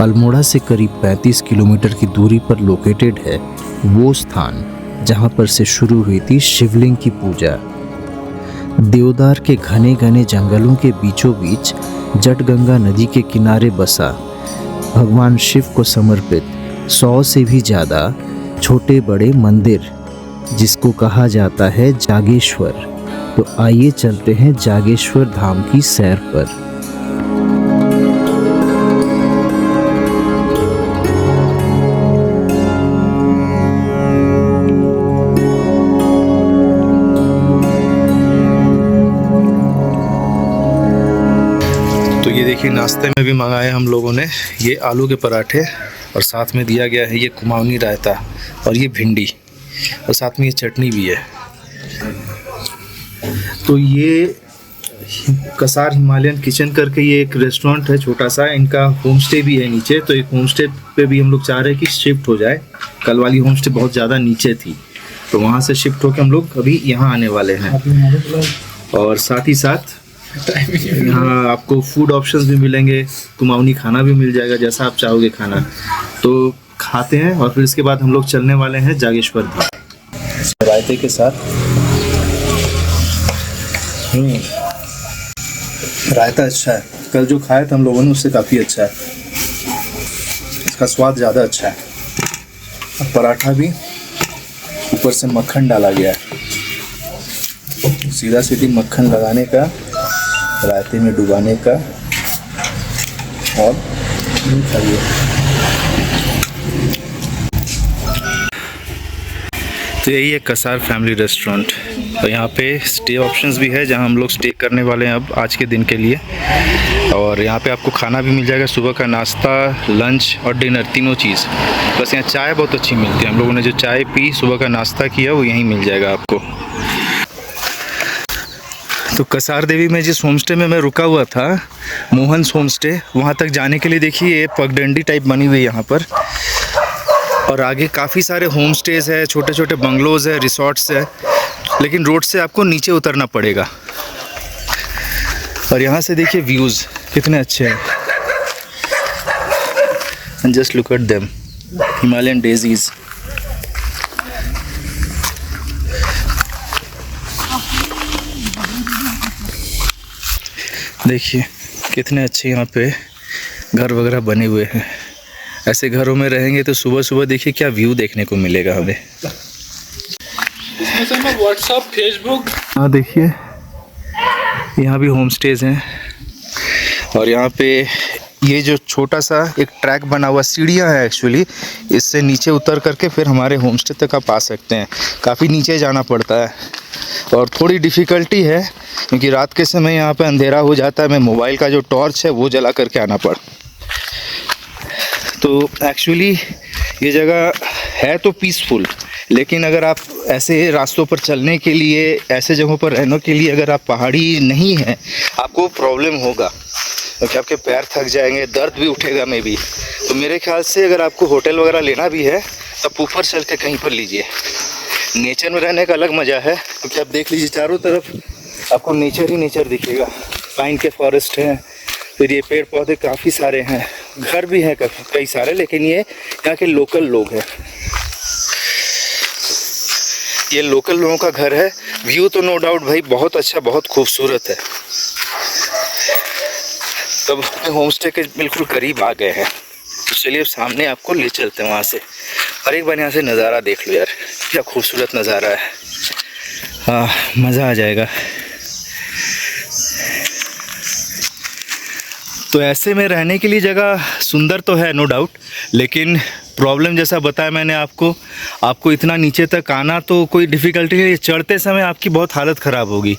अल्मोड़ा से करीब 35 किलोमीटर की दूरी पर लोकेटेड है वो स्थान जहां पर से शुरू हुई थी शिवलिंग की पूजा। देवदार के घने घने जंगलों के बीचों बीच जटगंगा नदी के किनारे बसा भगवान शिव को समर्पित 100 से भी ज़्यादा छोटे बड़े मंदिर, जिसको कहा जाता है जागेश्वर। तो आइए चलते हैं जागेश्वर धाम की सैर पर। तो ये देखिए, नाश्ते में भी मंगाए हम लोगों ने ये आलू के पराठे, और साथ में दिया गया है ये कुमाऊनी रायता और ये भिंडी, और साथ में ये चटनी भी है। तो ये कसार हिमालयन किचन करके ये एक रेस्टोरेंट है छोटा सा, इनका होम स्टे भी है नीचे। तो एक होम स्टे पे भी हम लोग चाह रहे हैं कि शिफ्ट हो जाए। कल वाली होम स्टे बहुत ज़्यादा नीचे थी, तो वहाँ से शिफ्ट होकर हम लोग अभी यहाँ आने वाले हैं। और साथ ही साथ यहाँ आपको फूड ऑप्शंस भी मिलेंगे, कुमाऊनी खाना भी मिल जाएगा जैसा आप चाहोगे खाना। तो खाते हैं और फिर इसके बाद हम लोग चलने वाले हैं जागेश्वर धाम रायते के साथ। रायता अच्छा है, कल जो खाया था हम लोगों ने उससे काफ़ी अच्छा है, इसका स्वाद ज़्यादा अच्छा है। और पराठा भी ऊपर से मक्खन डाला गया है, सीधा सीधी मक्खन लगाने का, रायते में डुबाने का और खाइए। तो यही है कसार फैमिली रेस्टोरेंट। तो यहाँ पे स्टे ऑप्शंस भी है जहाँ हम लोग स्टे करने वाले हैं अब आज के दिन के लिए। और यहाँ पे आपको खाना भी मिल जाएगा, सुबह का नाश्ता, लंच और डिनर, तीनों चीज़। बस यहाँ चाय बहुत अच्छी मिलती है, हम लोगों ने जो चाय पी, सुबह का नाश्ता किया, वो यहीं मिल जाएगा आपको। तो कसार देवी में जिस होम स्टे में मैं रुका हुआ था, मोहन्स होम स्टे, वहाँ तक जाने के लिए देखिए ये पगडंडी टाइप बनी हुई है यहाँ पर। और आगे काफ़ी सारे होम स्टेज़ है, छोटे छोटे बंगलोज़ है, रिसोर्ट्स है, लेकिन रोड से आपको नीचे उतरना पड़ेगा। और यहाँ से देखिए व्यूज़ कितने अच्छे हैं, and just look at them, Himalayan daisies. देखिए कितने अच्छे यहाँ पे घर वगैरह बने हुए हैं। ऐसे घरों में रहेंगे तो सुबह सुबह देखिए क्या व्यू देखने को मिलेगा हमें। व्हाट्सएप, फेसबुक, हाँ देखिए यहाँ भी होम स्टेज हैं। और यहाँ पे ये जो छोटा सा एक ट्रैक बना हुआ, सीढ़ियाँ हैं एक्चुअली, इससे नीचे उतर करके फिर हमारे होम स्टे तक आप आ सकते हैं। काफ़ी नीचे जाना पड़ता है और थोड़ी डिफ़िकल्टी है क्योंकि रात के समय यहाँ पे अंधेरा हो जाता है। मैं मोबाइल का जो टॉर्च है वो जला करके आना पड़ा। तो एक्चुअली ये जगह है तो पीसफुल, लेकिन अगर आप ऐसे रास्तों पर चलने के लिए, ऐसे जगहों पर रहने के लिए अगर आप पहाड़ी नहीं हैं, आपको प्रॉब्लम होगा क्योंकि आपके पैर थक जाएंगे, दर्द भी उठेगा मे बी। तो मेरे ख्याल से अगर आपको होटल वगैरह लेना भी है तब ऊपर चल के कहीं पर लीजिए। नेचर में रहने का अलग मज़ा है क्योंकि आप देख लीजिए चारों तरफ आपको नेचर ही नेचर दिखेगा। पाइन के फॉरेस्ट हैं, फिर ये पेड़ पौधे काफ़ी सारे हैं, घर भी हैं कई सारे, लेकिन ये यहाँ के लोकल लोग हैं। ये लोकल लोगों का घर है। व्यू तो नो डाउट भाई बहुत अच्छा, बहुत खूबसूरत है। तब होम स्टे के बिल्कुल करीब आ गए हैं, तो चलिए अब सामने आपको ले चलते हैं वहाँ से, और एक बार यहाँ से नज़ारा देख लो यार, क्या खूबसूरत नज़ारा है। हाँ, मज़ा आ जाएगा। तो ऐसे में रहने के लिए जगह सुंदर तो है नो डाउट, लेकिन प्रॉब्लम जैसा बताया मैंने आपको इतना नीचे तक आना तो कोई डिफ़िकल्टी है। चढ़ते समय आपकी बहुत हालत ख़राब होगी,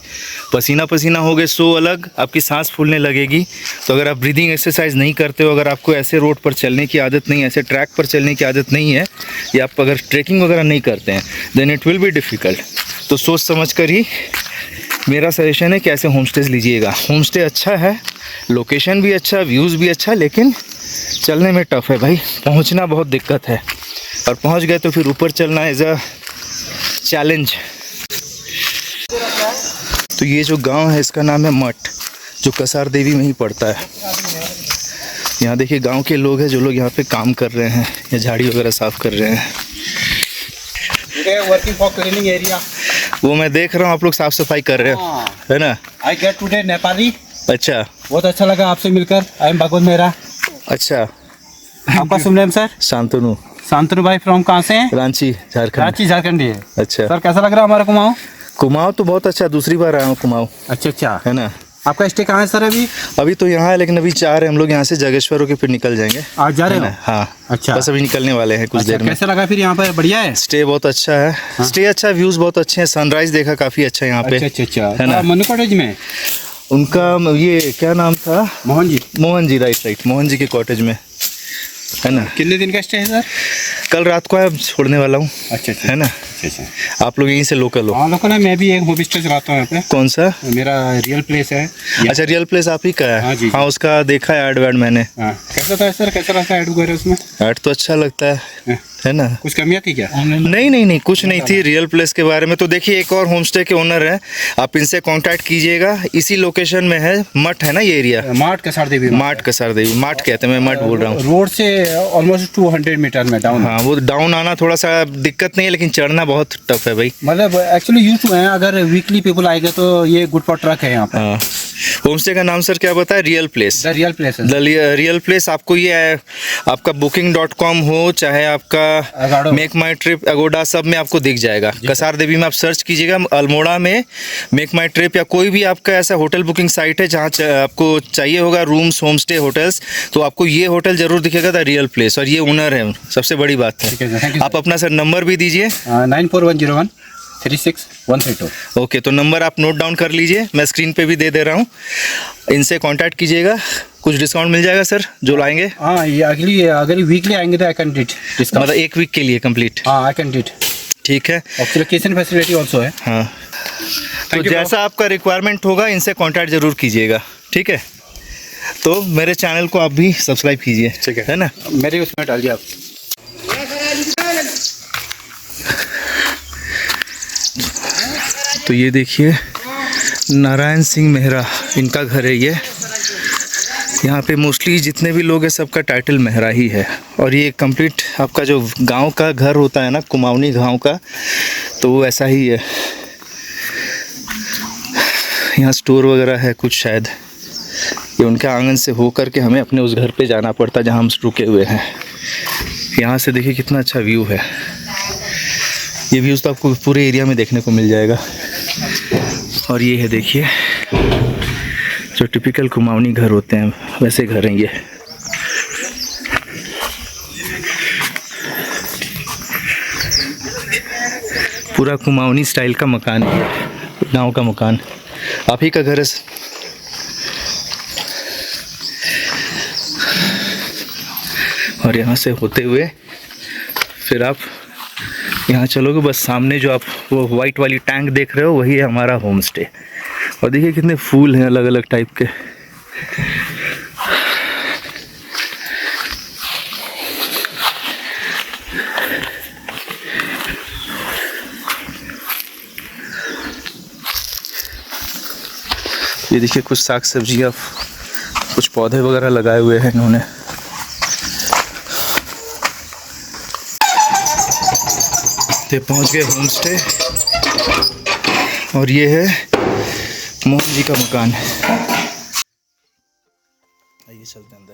पसीना पसीना हो गए, सो अलग आपकी सांस फूलने लगेगी। तो अगर आप ब्रीदिंग एक्सरसाइज नहीं करते हो, अगर आपको ऐसे रोड पर चलने की आदत नहीं है, ऐसे ट्रैक पर चलने की आदत नहीं है, या आप अगर ट्रैकिंग वगैरह नहीं करते हैं, then it will be difficult. तो सोच समझ कर ही मेरा सजेशन है कि ऐसे होम स्टेज लीजिएगा। होम स्टे अच्छा है, लोकेशन भी अच्छा, व्यूज़ भी अच्छा, लेकिन चलने में टफ़ है भाई, पहुंचना बहुत दिक्कत है, और पहुंच गए तो फिर ऊपर चलना इज़ अ चैलेंज। तो ये जो गांव है इसका नाम है मठ, जो कसार देवी में ही पड़ता है। यहाँ देखिए गांव के लोग हैं जो लोग यहाँ पे काम कर रहे हैं या झाड़ी वगैरह साफ कर रहे हैं। Working for cleaning area. वो मैं देख रहा हूँ आप लोग साफ सफाई कर रहे हो, है ना। I get today Nepali. अच्छा, बहुत अच्छा लगा आपसे मिलकर। आई एम भगवत मेहरा। अच्छा। आपका शुभ नाम सर? शांतनु। शांतनु भाई फ्रॉम कहाँ से हैं? रांची झारखंड। रांची झारखंड है। अच्छा सर कैसा लग रहा है हमारा कुमाऊं? कुमाऊं तो बहुत अच्छा, दूसरी बार आया हूँ कुमाऊं, अच्छा अच्छा। है ना। आपका स्टे कहाँ है सर अभी? अभी तो यहाँ है, लेकिन अभी चाह रहे हैं हम लोग यहाँ से जागेश्वर होके फिर निकल जाएंगे। आज जा रहे हो? हाँ अच्छा। बस अभी निकलने वाले हैं कुछ अच्छा, देर में। कैसा लगा फिर यहाँ पर? बढ़िया है, स्टे बहुत अच्छा है। स्टे अच्छा, व्यूज बहुत अच्छे हैं, सनराइज देखा काफी अच्छा यहाँ पे। अच्छा अच्छा है ना। मनु कॉटेज में उनका ये क्या नाम था? मोहन जी। मोहन जी, राइट, मोहन जी के कॉटेज में, है ना। कितने दिन का स्टे है सर? कल रात को आया, छोड़ने वाला हूँ, अच्छा अच्छा, है ना। अच्छा। आप लोग यहीं से लोकल हो? हाँ लोकल है, मैं भी एक होम स्टे चलाता हूँ यहाँ पे। कौन सा? मेरा रियल प्लेस है। अच्छा, रियल प्लेस आप ही का है? हाँ जी। हाँ, उसका देखा है एड मैंने। हाँ कैसा था सर? कैसा रहता है एड वगैरह उसमें? एड तो अच्छा लगता है ना। कुछ कमियाँ थी क्या? नहीं कुछ नहीं थी। रियल प्लेस के बारे में तो देखिए, एक और होम स्टे के ओनर है, आप इनसे कांटेक्ट कीजिएगा। इसी लोकेशन में है, मठ है ना ये एरिया, माट कसार देवी। माट कसार देवी, माट कहते हैं, मैं मठ बोल रहा हूँ। रोड से ऑलमोस्ट 200 मीटर में डाउन। हाँ, वो डाउन आना थोड़ा सा दिक्कत नहीं है, लेकिन चढ़ना बहुत टफ है भाई। मतलब एक्चुअली यूज टू है, अगर वीकली पीपल आएगा तो ये गुड फॉर ट्रक है यहाँ पे। हाँ, होम स्टे का नाम सर क्या बताया? Real place. The real place है। Real place. आपको ये आपका booking.com हो, चाहे आपका मेक माई ट्रिप, अगोडा, सब में आपको दिख जाएगा। कसार देवी में आप सर्च कीजिएगा, अल्मोड़ा में मेक माई ट्रिप या कोई भी आपका ऐसा होटल बुकिंग साइट है जहाँ आपको चाहिए होगा रूम्स, होम स्टे, होटल्स, तो आपको ये होटल जरूर दिखेगा, द रियल प्लेस। और ये ओनर है, सबसे बड़ी बात है। आप अपना सर नंबर भी दीजिए। 9410136132। ओके, तो नंबर आप नोट डाउन कर लीजिए, मैं स्क्रीन पे भी दे रहा हूँ। इनसे कांटेक्ट कीजिएगा, कुछ डिस्काउंट मिल जाएगा सर जो लाएंगे। हाँ, ये अगर वीकली आएंगे तो आई कैन डिट डिस्काउंट, मतलब एक वीक के लिए कंप्लीट। हाँ आई कैन डिट। ठीक है, ऑक्सीलोकेशन फैसिलिटी ऑल्सो है। हाँ, तो जैसा आपका रिक्वायरमेंट होगा इनसे कांटेक्ट जरूर कीजिएगा, ठीक है। तो मेरे चैनल को आप भी सब्सक्राइब कीजिए, ठीक है ना। मेरे उसमें डालिए आप। तो ये देखिए, नारायण सिंह मेहरा इनका घर है ये। यहाँ पे मोस्टली जितने भी लोग हैं सबका टाइटल मेहरा ही है। और ये कंप्लीट आपका जो गांव का घर होता है ना, कुमाऊनी गांव का, तो वो ऐसा ही है। यहाँ स्टोर वगैरह है कुछ शायद। ये उनके आंगन से हो कर के हमें अपने उस घर पे जाना पड़ता जहाँ हम रुके हुए हैं। यहाँ से देखिए कितना अच्छा व्यू है। ये व्यूज़ तो आपको पूरे एरिया में देखने को मिल जाएगा। और ये है देखिए, जो टिपिकल कुमाऊनी घर होते हैं वैसे घर हैं ये। पूरा कुमाऊनी स्टाइल का मकान है, गांव का मकान। आप ही का घर है। और यहाँ से होते हुए फिर आप यहाँ चलोगे, बस सामने जो आप वो वाइट वाली टैंक देख रहे हो वही है हमारा होम स्टे। और देखिए कितने फूल हैं अलग अलग टाइप के। ये देखिए कुछ साग सब्जियाँ, कुछ पौधे वगैरह लगाए हुए हैं इन्होंने। ये पहुंच गए होम स्टे और ये है मोहन जी का मकान। आइए चलते अंदर।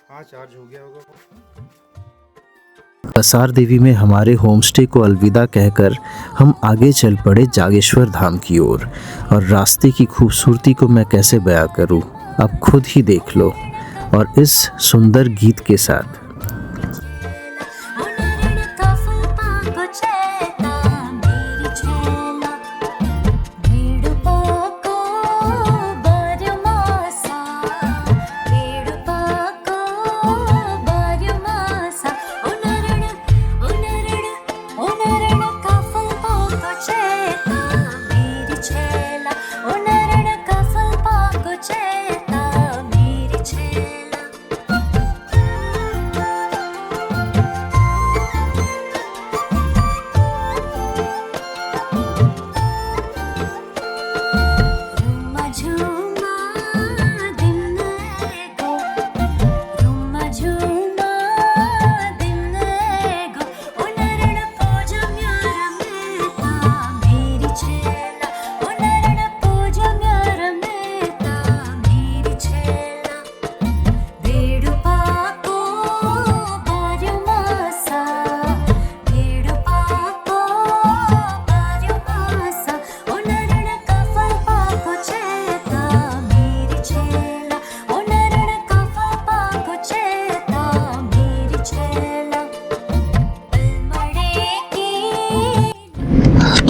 हाँ, चार्ज हो गया होगा। कसार देवी में हमारे होमस्टे को अलविदा कहकर हम आगे चल पड़े जागेश्वर धाम की ओर। और रास्ते की खूबसूरती को मैं कैसे बयां करूं, आप खुद ही देख लो। और इस सुंदर गीत के साथ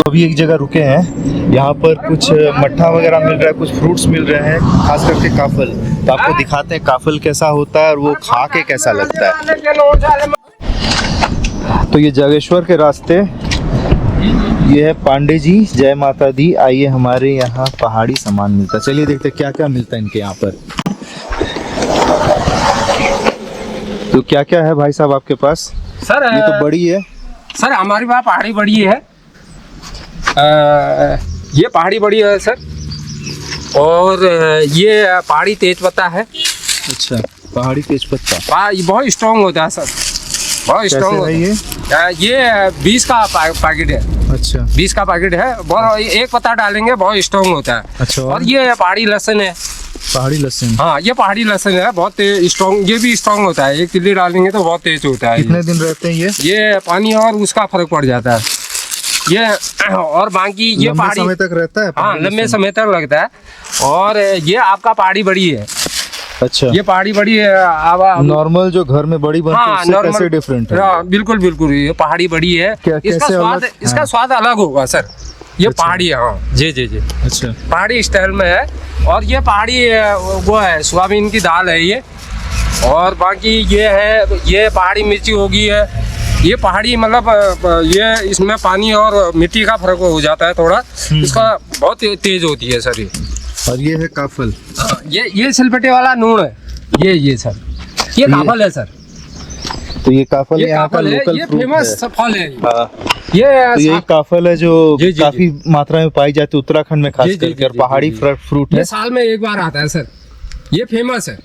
अभी एक जगह रुके हैं, यहाँ पर कुछ मट्ठा वगैरह मिल रहा है, कुछ फ्रूट्स मिल रहे हैं, खास करके काफल। तो आपको दिखाते हैं काफल कैसा होता है और वो खा के कैसा लगता है। तो ये जागेश्वर के रास्ते, ये है पांडे जी, जय माता दी। आइए, हमारे यहाँ पहाड़ी सामान मिलता है, चलिए देखते हैं क्या क्या मिलता है इनके यहाँ पर। तो क्या क्या है भाई साहब आपके पास? सर ये तो बड़ी है। सर हमारी वहाँ पहाड़ी बड़ी है। ये पहाड़ी बड़ी है सर, और ये पहाड़ी तेज पत्ता है। अच्छा, पहाड़ी तेज पत्ता। ये बहुत स्ट्रॉन्ग होता है सर, बहुत स्ट्रॉन्ग है ये? ये 20 का पैकेट है। अच्छा, 20 का पैकेट है, बहुत एक पत्ता डालेंगे बहुत स्ट्रॉन्ग होता है। अच्छा, और ये पहाड़ी लहसुन है। पहाड़ी लहसुन। हाँ, ये पहाड़ी लहसुन है, बहुत स्ट्रॉन्ग, ये भी स्ट्रॉन्ग होता है। एक तिल्ली डालेंगे तो बहुत तेज होता है। कितने दिन रहते हैं ये पानी और उसका फर्क पड़ जाता है ये। और बाकी ये पहाड़ी समय तक रहता है? हाँ, लंबे समय तक लगता है। और ये आपका पहाड़ी बड़ी है। अच्छा, ये पहाड़ी बड़ी है। अब नॉर्मल जो घर में बड़ी बनती है हाँ, उससे कैसे डिफरेंट है? हाँ, बिल्कुल बिल्कुल, ये पहाड़ी बड़ी है। इसका स्वाद अलग होगा सर। ये अच्छा। पहाड़ी है। हाँ जी जी जी, अच्छा, पहाड़ी स्टाइल में है। और ये पहाड़ी वो है, सोयाबीन की दाल है ये। और बाकी ये है, ये पहाड़ी मिर्ची होगी है। ये पहाड़ी मतलब ये इसमें पानी और मिट्टी का फर्क हो जाता है थोड़ा, इसका बहुत तेज होती है सर ये। और ये है काफल। ये सिलपटे वाला नून है। ये सर, ये काफल है सर। तो ये काफल यहाँ का काफल है, लोकल ये फ्रूट फेमस फल है। हाँ। ये तो यही काफल है जो जी, जी, काफी मात्रा में पाई जाती है उत्तराखंड में, खास जी, जी, करके। और जी, पहाड़ी जी, फ्रूट है, ये साल में एक बार आता है सर। ये फेमस है।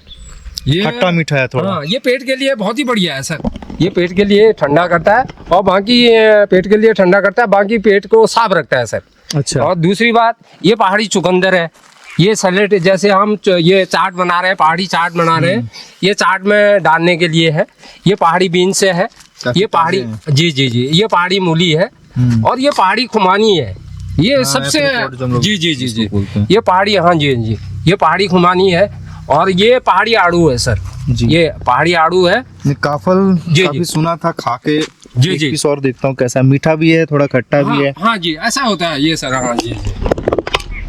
ये खट्टा मीठा है थोड़ा। हाँ, ये पेट के लिए बहुत ही बढ़िया है सर। ये पेट के लिए ठंडा करता है, और बाकी पेट के लिए ठंडा करता है, बाकी पेट को साफ रखता है सर। अच्छा, और दूसरी बात, ये पहाड़ी चुकंदर है। ये सैलेड, जैसे हम ये चाट बना रहे हैं, पहाड़ी चाट बना रहे हैं, ये चाट में डालने के लिए है। ये पहाड़ी बीन्स से है। ये पहाड़ी, जी जी जी, ये पहाड़ी मूली है। और ये पहाड़ी खुमानी है। ये सबसे, जी जी जी जी, ये पहाड़ी, हाँ जी जी, ये पहाड़ी खुमानी है। और ये पहाड़ी आड़ू है सर। ये पहाड़ी आड़ू है। काफल काफी सुना था, खा के जी जी, पीस और देखता हूँ कैसा। मीठा भी है, थोड़ा खट्टा भी है। हाँ जी, ऐसा होता है ये सर। हाँ जी।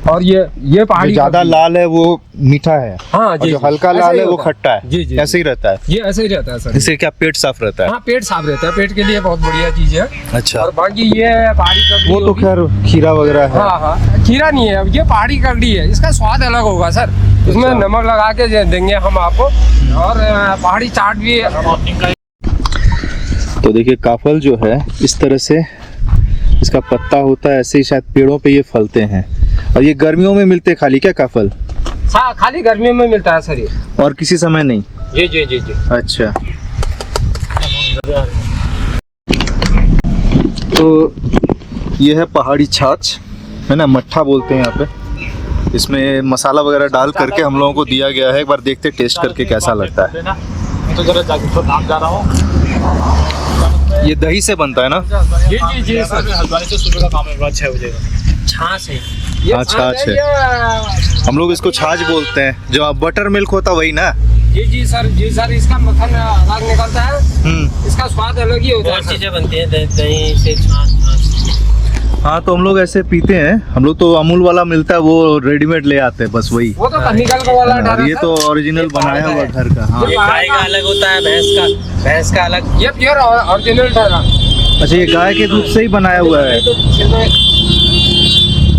और ये पहाड़ी ज्यादा लाल है वो मीठा है। हाँ जी, जो हल्का लाल है वो खट्टा है। जी जी, ऐसे ही रहता है। ये ऐसे ही रहता है सर। इससे क्या पेट साफ रहता है? हाँ, पेट साफ रहता है, पेट के लिए बहुत बढ़िया चीज है। अच्छा, और बाकी ये पहाड़ी ककड़ी वो तो खैर खीरा वगैरह है। हाँ हाँ, खीरा नहीं है, ये पहाड़ी ककड़ी है। इसका स्वाद अलग होगा सर, इसमें नमक लगा के देंगे हम आपको। और पहाड़ी चाट भी। तो देखिए, काफल जो है इस तरह से इसका पत्ता होता है, ऐसे ही शायद पेड़ों पे ये फलते हैं। और ये गर्मियों में मिलते हैं खाली क्या काफल? खाली गर्मियों में मिलता है सर ये, और किसी समय नहीं? जी जी जी जी। अच्छा, तो ये है पहाड़ी छाछ, है ना, मट्ठा बोलते हैं यहाँ पे। इसमें मसाला वगैरह डाल करके हम लोगों को दिया गया है। एक बार देखते टेस्ट करके कैसा लगता है। तो जरा जागेश्वर धाम जा रहा हूँ। ये दही से बनता है ना? जी जी जी सर, हल्द्वानी से सुबह का काम है, 6 बजे का। छाछ है। हाँ, छाछ है। हम लोग इसको छाछ बोलते हैं। जो बटर मिल्क होता वही ना? जी जी सर, जी सर, इसका मक्खन अलग निकलता है। इसका स्वाद अलग ही होता है। चीजें बनती हैं, दही से छाछ। हाँ, तो हम लोग ऐसे पीते हैं। हम लोग तो अमूल वाला मिलता है, वो रेडीमेड ले आते हैं बस वही। वो तो केमिकल का वाला डाला ये तो ओरिजिनल बनाया हुआ घर का। हाँ, ये गाय का अलग होता है, भैंस का अलग। ये प्योर ओरिजिनल डाला। अच्छा, ये गाय के दूध से ही बनाया हुआ है।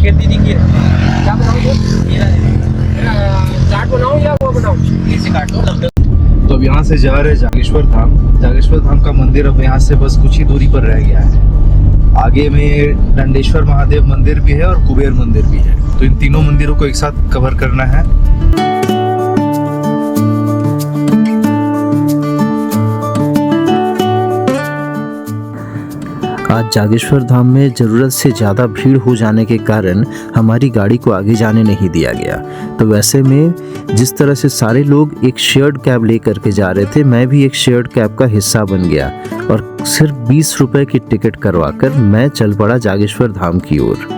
दीदी की क्या बनाऊं? चाट बनाऊं या वो बनाऊं? इसे काट लो। तो अब यहाँ से जा रहे हैं जागेश्वर धाम। जागेश्वर धाम का मंदिर अब यहाँ से बस कुछ ही दूरी पर रह गया है। आगे में दंडेश्वर महादेव मंदिर भी है और कुबेर मंदिर भी है। तो इन तीनों मंदिरों को एक साथ कवर करना है। आज जागेश्वर धाम में ज़रूरत से ज़्यादा भीड़ हो जाने के कारण हमारी गाड़ी को आगे जाने नहीं दिया गया। तो वैसे में जिस तरह से सारे लोग एक शेयर्ड कैब ले करके जा रहे थे, मैं भी एक शेयर्ड कैब का हिस्सा बन गया और सिर्फ 20 रुपए की टिकट करवाकर मैं चल पड़ा जागेश्वर धाम की ओर।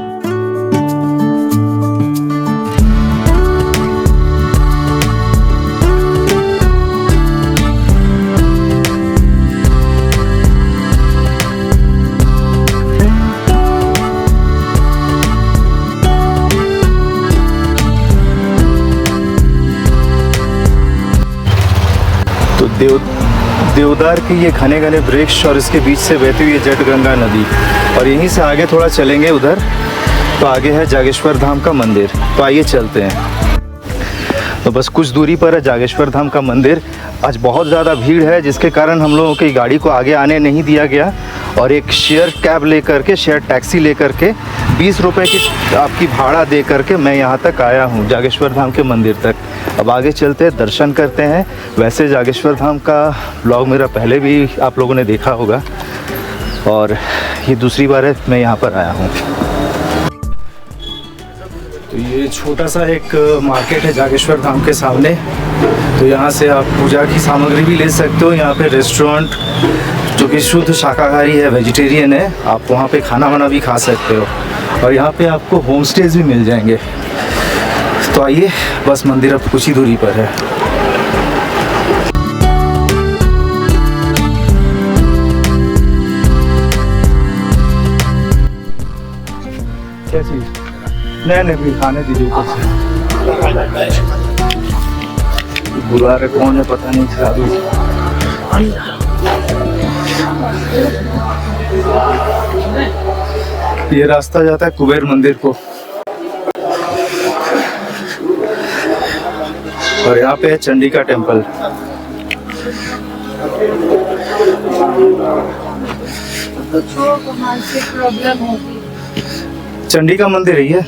देवदार के ये घने घने वृक्ष और इसके बीच से बहती हुई ये जटगंगा नदी, और यहीं से आगे थोड़ा चलेंगे उधर तो आगे है जागेश्वर धाम का मंदिर। तो आइए चलते हैं। तो बस कुछ दूरी पर है जागेश्वर धाम का मंदिर। आज बहुत ज़्यादा भीड़ है जिसके कारण हम लोगों की गाड़ी को आगे आने नहीं दिया गया, और एक शेयर कैब लेकर के, शेयर टैक्सी लेकर के 20 रुपये की आपकी भाड़ा दे करके मैं यहाँ तक आया हूँ जागेश्वर धाम के मंदिर तक। अब आगे चलते हैं, दर्शन करते हैं। वैसे जागेश्वर धाम का ब्लॉग मेरा पहले भी आप लोगों ने देखा होगा, और ये दूसरी बार है मैं यहाँ पर आया हूँ। तो ये छोटा सा एक मार्केट है जागेश्वर धाम के सामने। तो यहाँ से आप पूजा की सामग्री भी ले सकते हो। यहाँ पे रेस्टोरेंट जो कि शुद्ध शाकाहारी है, वेजिटेरियन है, आप वहाँ पे खाना वाना भी खा सकते हो, और यहाँ पे आपको होम स्टेज भी मिल जाएंगे। तो आइए, बस मंदिर अब कुछ ही दूरी पर है। क्या चीज़? नहीं भी खाने दीजिए ऊपर से। बुला रहे कौन है पता नहीं। ये रास्ता जाता है कुबेर मंदिर को, और यहाँ पे है चंडिका टेम्पल। प्रॉब्लम होगी। चंडिका मंदिर है ये।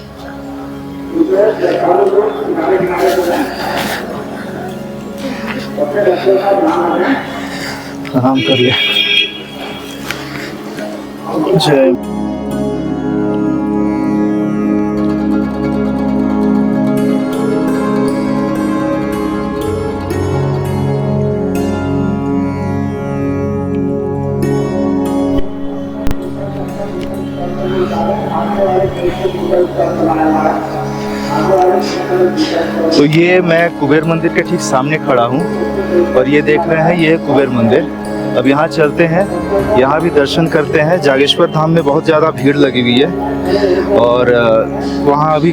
आराम कर ले। जय। तो ये मैं कुबेर मंदिर के ठीक सामने खड़ा हूँ, और ये देख रहे हैं ये कुबेर मंदिर। अब यहाँ चलते हैं, यहाँ भी दर्शन करते हैं। जागेश्वर धाम में बहुत ज़्यादा भीड़ लगी हुई है, और वहाँ अभी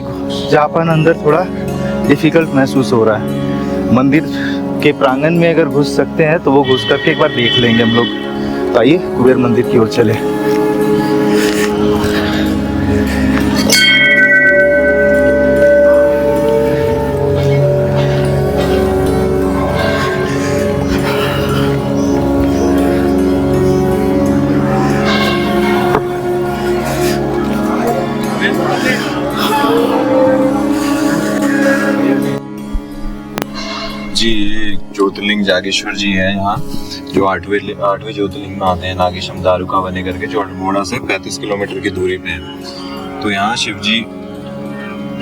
जा पाना अंदर थोड़ा डिफ़िकल्ट महसूस हो रहा है। मंदिर के प्रांगण में अगर घुस सकते हैं तो वो घुस करके एक बार देख लेंगे हम लोग। तो आइए कुबेर मंदिर की ओर चले। जी, ये ज्योतिर्लिंग जागेश्वर जी है यहाँ, जो आठवें ज्योतिर्लिंग में आते हैं। नागेशम दारुका बने करके, जो अल्मोड़ा से 35 किलोमीटर की दूरी पे है। तो यहाँ शिव जी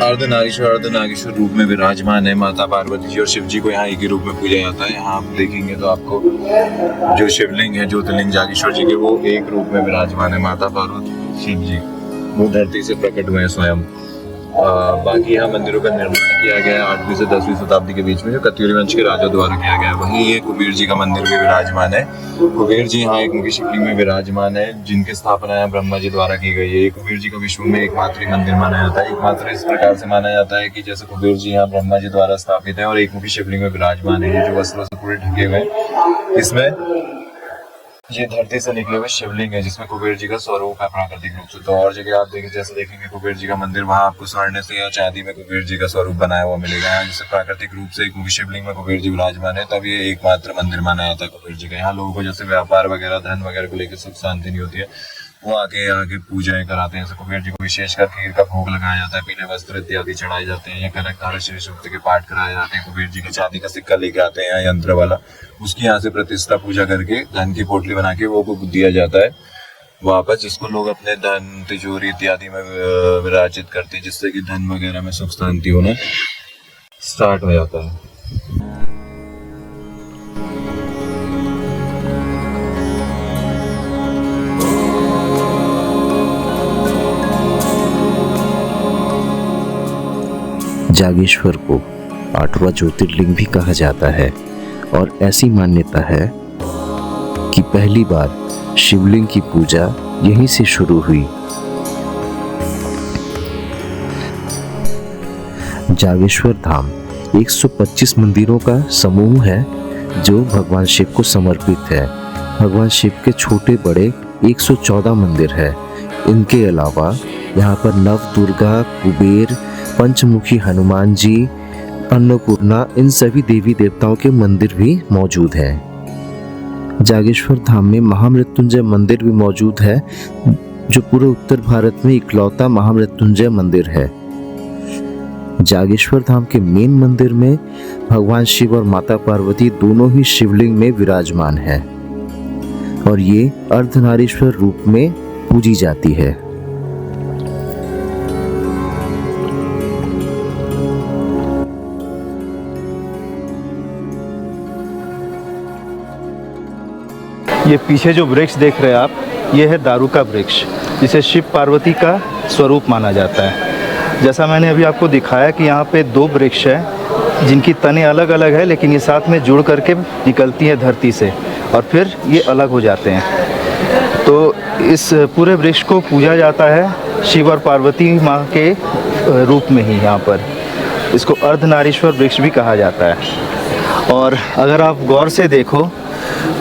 अर्धनागेश्वर रूप में विराजमान है। माता पार्वती जी और शिव जी को यहाँ एक ही रूप में पूजा जाता है। यहाँ आप देखेंगे तो आपको जो शिवलिंग है ज्योतिर्लिंग जागेश्वर जी के, वो एक रूप में विराजमान है। माता पार्वती शिव जी वो धरती से प्रकट हुए हैं स्वयं। बाकी यहाँ मंदिरों का निर्माण किया गया है 8वीं से 10वीं शताब्दी के बीच में, जो कत्यूरी वंश के राजा द्वारा किया गया है। वहीं ये कुबेर जी का मंदिर भी विराजमान है। कुबेर जी यहाँ एक मुख्य शिवलिंग में विराजमान है, जिनकी स्थापना यहाँ ब्रह्मा जी द्वारा की गई है। कुबेर जी का विश्व में एकमात्र मंदिर माना जाता है। एकमात्र इस प्रकार से माना जाता है कि जैसे कुबेर जी यहाँ ब्रह्मा जी द्वारा स्थापित है और एक मुख्य शिवलिंग में विराजमान है, जो वस्त्रों से पूरे ढके हुए हैं। इसमें ये धरती से निकले हुए शिवलिंग है, जिसमें कुबेर जी का स्वरूप है प्राकृतिक रूप से। तो और जगह आप देखें, जैसे देखेंगे कुबेर जी का मंदिर, वहाँ आपको स्वर्ण से या चांदी में कुबेर जी का स्वरूप बनाया हुआ मिलेगा। यहाँ जैसे प्राकृतिक रूप से एक मुख्य शिवलिंग में कुबेर जी विराजमान है, तब ये एकमात्र मंदिर माना जाता है कुबेर जी का। यहाँ लोगों को जैसे व्यापार वगैरह, धन वगैरह को लेकर सुख शांति नहीं होती है, वो आके यहाँ की पूजाएं कराते हैं। जैसे कुबेर जी को विशेषकर खीर का भोग लगाया जाता है, पीले वस्त्र इत्यादि चढ़ाए जाते हैं, या कनकधारा श्री सूक्त के पाठ कराए जाते हैं। कुबेर जी का चांदी का सिक्का लेके आते हैं, यहाँ यंत्र वाला, उसकी यहाँ से प्रतिष्ठा पूजा करके धन की पोटली बना के वो को दिया जाता है वापस, जिसको लोग अपने धन, तिजोरी इत्यादि में विराजित करते हैं, जिससे कि धन वगैरह में सुख शांति होना स्टार्ट हो जाता है। जागेश्वर को 8वां ज्योतिर्लिंग भी कहा जाता है, और ऐसी मान्यता है कि पहली बार शिवलिंग की पूजा यहीं से शुरू हुई। जागेश्वर धाम 125 मंदिरों का समूह है, जो भगवान शिव को समर्पित है। भगवान शिव के छोटे बड़े 114 मंदिर है। इनके अलावा यहाँ पर नव दुर्गा, कुबेर, पंचमुखी हनुमान जी, अन्नपूर्णा, इन सभी देवी देवताओं के मंदिर भी मौजूद हैं। जागेश्वर धाम में महामृत्युंजय मंदिर भी मौजूद है, जो पूरे उत्तर भारत में इकलौता महामृत्युंजय मंदिर है। जागेश्वर धाम के मेन मंदिर में भगवान शिव और माता पार्वती दोनों ही शिवलिंग में विराजमान है और ये अर्धनारीश्वर रूप में पूजी जाती है। ये पीछे जो वृक्ष देख रहे हैं आप, ये है दारू का वृक्ष, जिसे शिव पार्वती का स्वरूप माना जाता है। जैसा मैंने अभी आपको दिखाया कि यहाँ पे 2 वृक्ष हैं जिनकी तने अलग अलग है, लेकिन ये साथ में जुड़ करके निकलती हैं धरती से और फिर ये अलग हो जाते हैं। तो इस पूरे वृक्ष को पूजा जाता है शिव और पार्वती माँ के रूप में ही। यहाँ पर इसको अर्धनारीश्वर वृक्ष भी कहा जाता है। और अगर आप गौर से देखो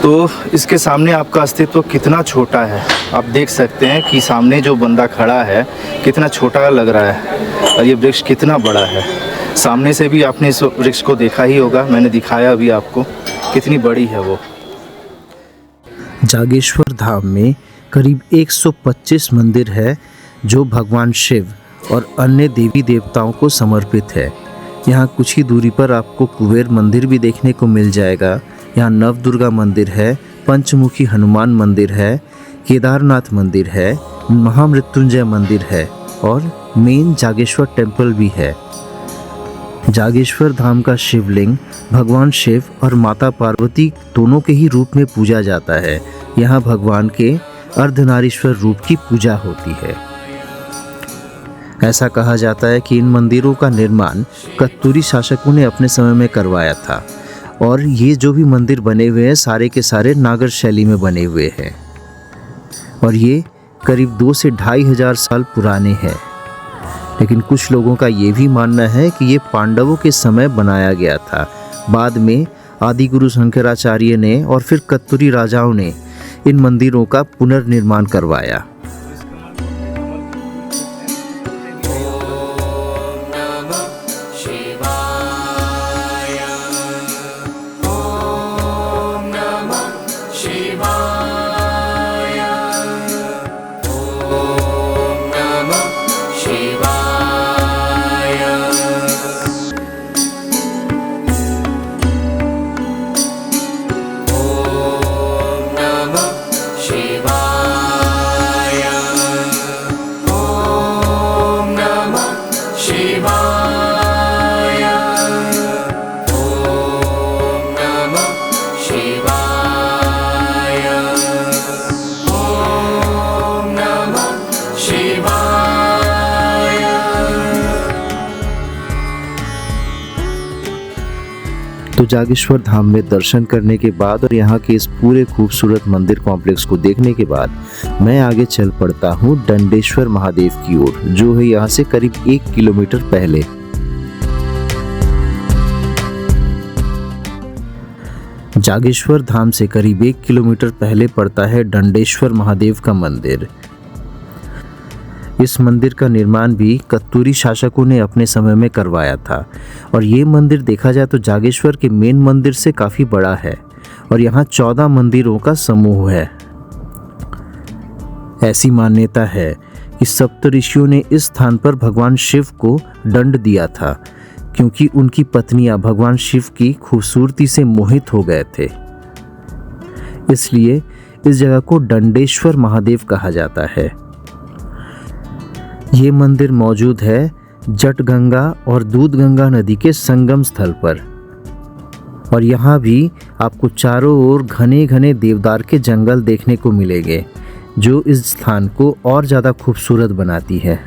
तो इसके सामने आपका अस्तित्व कितना छोटा है। आप देख सकते हैं कि सामने जो बंदा खड़ा है कितना छोटा लग रहा है और ये वृक्ष कितना बड़ा है। सामने से भी आपने इस वृक्ष को देखा ही होगा, मैंने दिखाया अभी आपको कितनी बड़ी है वो। जागेश्वर धाम में करीब 125 मंदिर है जो भगवान शिव और अन्य देवी देवताओं को समर्पित है। यहाँ कुछ ही दूरी पर आपको कुबेर मंदिर भी देखने को मिल जाएगा। यहाँ नव दुर्गा मंदिर है, पंचमुखी हनुमान मंदिर है, केदारनाथ मंदिर है, महामृत्युंजय मंदिर है और मेन जागेश्वर टेम्पल भी है। जागेश्वर धाम का शिवलिंग भगवान शिव और माता पार्वती दोनों के ही रूप में पूजा जाता है। यहाँ भगवान के अर्धनारीश्वर रूप की पूजा होती है। ऐसा कहा जाता है कि इन मंदिरों का निर्माण कत्तूरी शासकों ने अपने समय में करवाया था और ये जो भी मंदिर बने हुए हैं सारे के सारे नागर शैली में बने हुए हैं और ये करीब 2 से 2,500 साल पुराने हैं। लेकिन कुछ लोगों का ये भी मानना है कि ये पांडवों के समय बनाया गया था। बाद में आदि गुरु शंकराचार्य ने और फिर कत्तूरी राजाओं ने इन मंदिरों का पुनर्निर्माण करवाया। तो जागेश्वर धाम में दर्शन करने के बाद और यहाँ के इस पूरे खूबसूरत मंदिर कॉम्प्लेक्स को देखने के बाद मैं आगे चल पड़ता हूँ दंडेश्वर महादेव की ओर, जो है यहाँ से करीब 1 किलोमीटर पहले। जागेश्वर धाम से करीब 1 किलोमीटर पहले पड़ता है दंडेश्वर महादेव का मंदिर। इस मंदिर का निर्माण भी कत्तूरी शासकों ने अपने समय में करवाया था और ये मंदिर देखा जाए तो जागेश्वर के मेन मंदिर से काफ़ी बड़ा है और यहाँ 14 मंदिरों का समूह है। ऐसी मान्यता है कि सप्तऋषियों ने इस स्थान पर भगवान शिव को दंड दिया था क्योंकि उनकी पत्नियां भगवान शिव की खूबसूरती से मोहित हो गए थे। इसलिए इस जगह को दंडेश्वर महादेव कहा जाता है। ये मंदिर मौजूद है जटगंगा और दूधगंगा नदी के संगम स्थल पर और यहाँ भी आपको चारों ओर घने घने देवदार के जंगल देखने को मिलेंगे, जो इस स्थान को और ज़्यादा खूबसूरत बनाती है।